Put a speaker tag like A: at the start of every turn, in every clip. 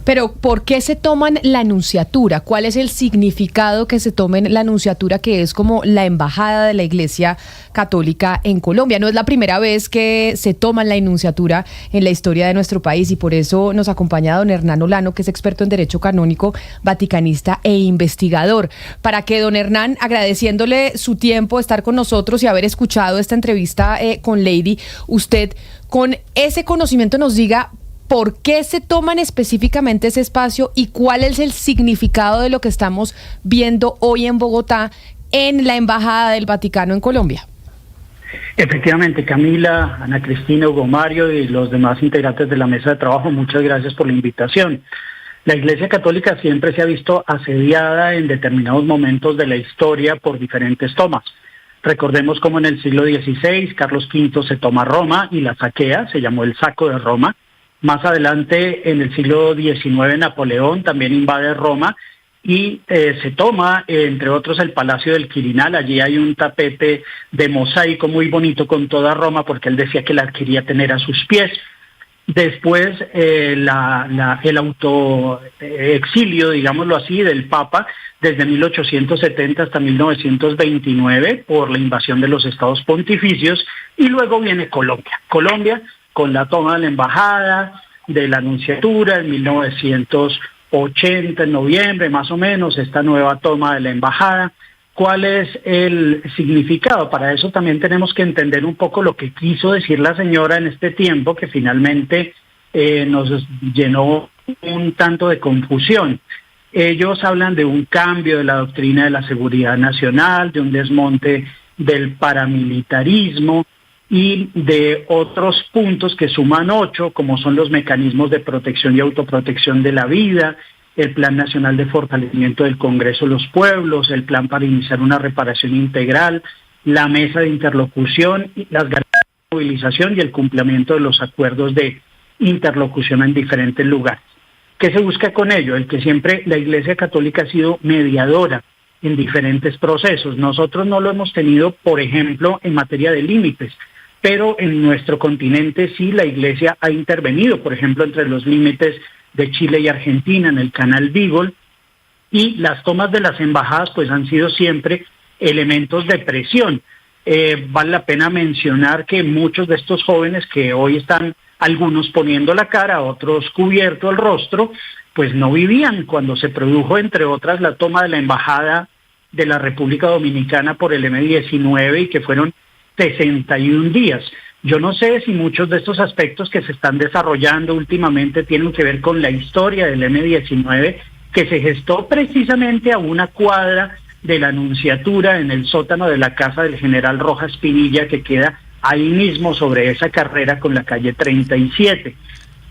A: Pero ¿por qué se toman la nunciatura? ¿Cuál es el significado que se tomen la nunciatura, que es como la embajada de la Iglesia Católica en Colombia? No es la primera vez que se toman la nunciatura en la historia de nuestro país, y por eso nos acompaña don Hernán Olano, que es experto en Derecho Canónico, vaticanista e investigador. Para que, don Hernán, agradeciéndole su tiempo, estar con nosotros y haber escuchado esta entrevista con Lady, usted con ese conocimiento nos diga por qué se toman específicamente ese espacio y cuál es el significado de lo que estamos viendo hoy en Bogotá en la Embajada del Vaticano en Colombia.
B: Efectivamente, Camila, Ana Cristina, Hugo Mario y los demás integrantes de la mesa de trabajo, muchas gracias por la invitación. La Iglesia Católica siempre se ha visto asediada en determinados momentos de la historia por diferentes tomas. Recordemos cómo en el siglo XVI Carlos V se toma Roma y la saquea, se llamó el saco de Roma. Más adelante, en el siglo XIX, Napoleón también invade Roma y se toma, entre otros, el Palacio del Quirinal. Allí hay un tapete de mosaico muy bonito con toda Roma, porque él decía que la quería tener a sus pies. Después, el autoexilio, digámoslo así, del Papa, desde 1870 hasta 1929, por la invasión de los Estados Pontificios, y luego viene Colombia. Colombia, con la toma de la embajada, de la nunciatura en 1980, en noviembre más o menos, esta nueva toma de la embajada. ¿Cuál es el significado? Para eso también tenemos que entender un poco lo que quiso decir la señora en este tiempo, que finalmente nos llenó un tanto de confusión. Ellos hablan de un cambio de la doctrina de la seguridad nacional, de un desmonte del paramilitarismo, y de otros puntos que suman 8, como son los mecanismos de protección y autoprotección de la vida, el Plan Nacional de Fortalecimiento del Congreso de los Pueblos, el Plan para iniciar una reparación integral, la mesa de interlocución, las garantías de movilización y el cumplimiento de los acuerdos de interlocución en diferentes lugares. ¿Qué se busca con ello? El que siempre la Iglesia Católica ha sido mediadora en diferentes procesos. Nosotros no lo hemos tenido, por ejemplo, en materia de límites, pero en nuestro continente sí la Iglesia ha intervenido, por ejemplo, entre los límites de Chile y Argentina en el canal Beagle, y las tomas de las embajadas pues han sido siempre elementos de presión. Vale la pena mencionar que muchos de estos jóvenes que hoy están, algunos poniendo la cara, otros cubierto el rostro, pues no vivían cuando se produjo, entre otras, la toma de la embajada de la República Dominicana por el M-19, y que fueron 61 días. Yo no sé si muchos de estos aspectos que se están desarrollando últimamente tienen que ver con la historia del M-19, que se gestó precisamente a una cuadra de la Nunciatura, en el sótano de la casa del general Rojas Pinilla, que queda ahí mismo sobre esa carrera con la calle 37.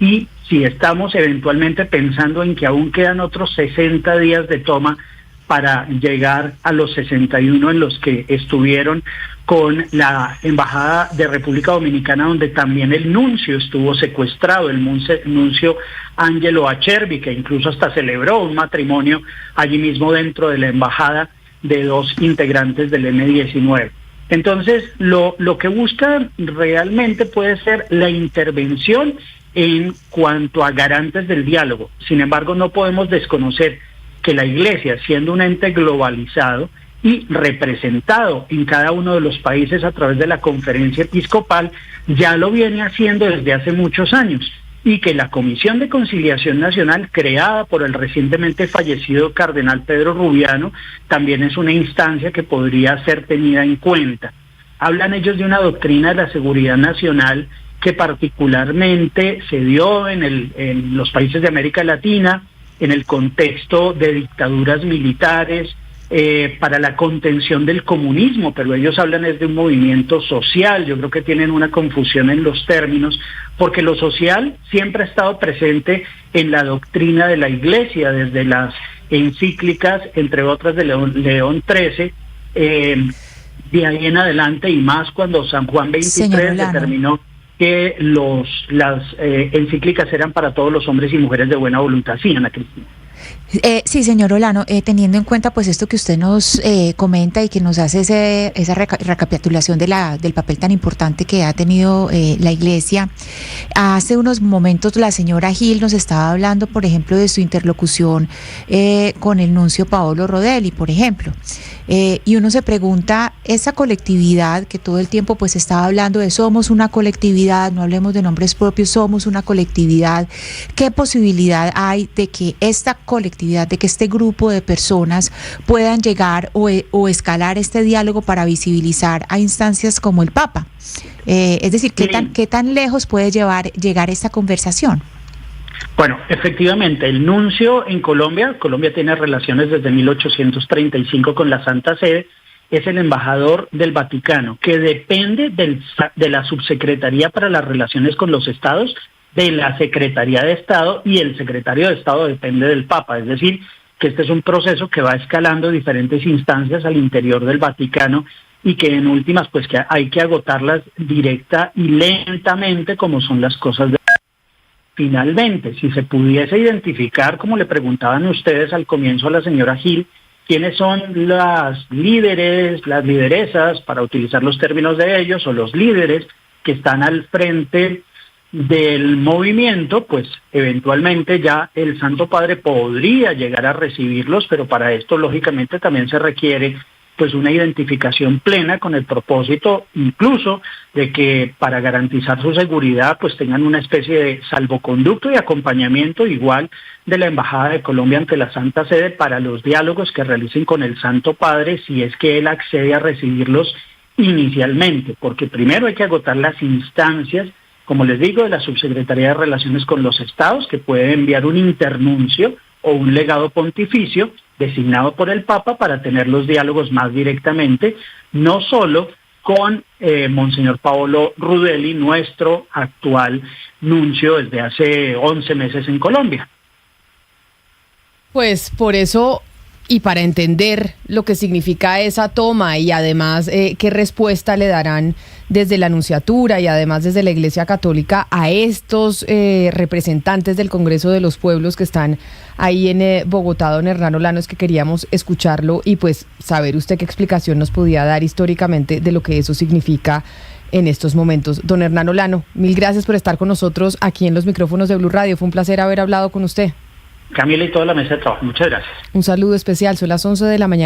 B: Y si estamos eventualmente pensando en que aún quedan otros 60 días de toma para llegar a los 61 en los que estuvieron con la Embajada de República Dominicana, donde también el nuncio estuvo secuestrado, el nuncio Ángelo Achervi, que incluso hasta celebró un matrimonio allí mismo dentro de la embajada de 2 integrantes del M-19. Entonces, lo que buscan realmente puede ser la intervención en cuanto a garantes del diálogo. Sin embargo, no podemos desconocer que la Iglesia, siendo un ente globalizado y representado en cada uno de los países a través de la Conferencia Episcopal, ya lo viene haciendo desde hace muchos años, y que la Comisión de Conciliación Nacional, creada por el recientemente fallecido cardenal Pedro Rubiano, también es una instancia que podría ser tenida en cuenta. Hablan ellos de una doctrina de la seguridad nacional que particularmente se dio en los países de América Latina, en el contexto de dictaduras militares, para la contención del comunismo, pero ellos hablan es de un movimiento social. Yo creo que tienen una confusión en los términos, porque lo social siempre ha estado presente en la doctrina de la Iglesia, desde las encíclicas, entre otras de León XIII, de ahí en adelante, y más cuando San Juan XXIII determinó que las encíclicas eran para todos los hombres y mujeres de buena voluntad. Sí, Ana Cristina.
C: Sí, señor Olano, teniendo en cuenta pues esto que usted nos comenta y que nos hace esa recapitulación del papel tan importante que ha tenido la Iglesia, hace unos momentos la señora Gil nos estaba hablando, por ejemplo, de su interlocución con el nuncio Paolo Rodelli, por ejemplo, y uno se pregunta, esa colectividad que todo el tiempo pues estaba hablando de somos una colectividad, no hablemos de nombres propios, somos una colectividad, ¿qué posibilidad hay de que esta colectividad, de que este grupo de personas puedan llegar o escalar este diálogo para visibilizar a instancias como el Papa? Es decir, ¿qué tan lejos puede llegar esta conversación?
B: Bueno, efectivamente, el nuncio en Colombia tiene relaciones desde 1835 con la Santa Sede, es el embajador del Vaticano, que depende de la Subsecretaría para las Relaciones con los Estados, de la Secretaría de Estado, y el Secretario de Estado depende del Papa, es decir, que este es un proceso que va escalando diferentes instancias al interior del Vaticano y que en últimas pues que hay que agotarlas directa y lentamente como son las cosas de... Finalmente, si se pudiese identificar, como le preguntaban ustedes al comienzo a la señora Gil, quiénes son las líderes, las lideresas, para utilizar los términos de ellos, o los líderes que están al frente del movimiento, pues eventualmente ya el Santo Padre podría llegar a recibirlos, pero para esto lógicamente también se requiere pues una identificación plena con el propósito incluso de que para garantizar su seguridad pues tengan una especie de salvoconducto y acompañamiento igual de la Embajada de Colombia ante la Santa Sede para los diálogos que realicen con el Santo Padre si es que él accede a recibirlos inicialmente, porque primero hay que agotar las instancias, como les digo, de la Subsecretaría de Relaciones con los Estados, que puede enviar un internuncio o un legado pontificio designado por el Papa para tener los diálogos más directamente, no solo con Monseñor Paolo Rodelli, nuestro actual nuncio desde hace 11 meses en Colombia.
A: Pues por eso, y para entender lo que significa esa toma y además qué respuesta le darán desde la Nunciatura y además desde la Iglesia Católica a estos representantes del Congreso de los Pueblos que están ahí en Bogotá, don Hernán Olano, es que queríamos escucharlo y pues saber usted qué explicación nos podía dar históricamente de lo que eso significa en estos momentos. Don Hernán Olano, mil gracias por estar con nosotros aquí en los micrófonos de Blue Radio. Fue un placer haber hablado con usted.
B: Camila y toda la mesa de trabajo, muchas gracias.
A: Un saludo especial, son las 11 de la mañana.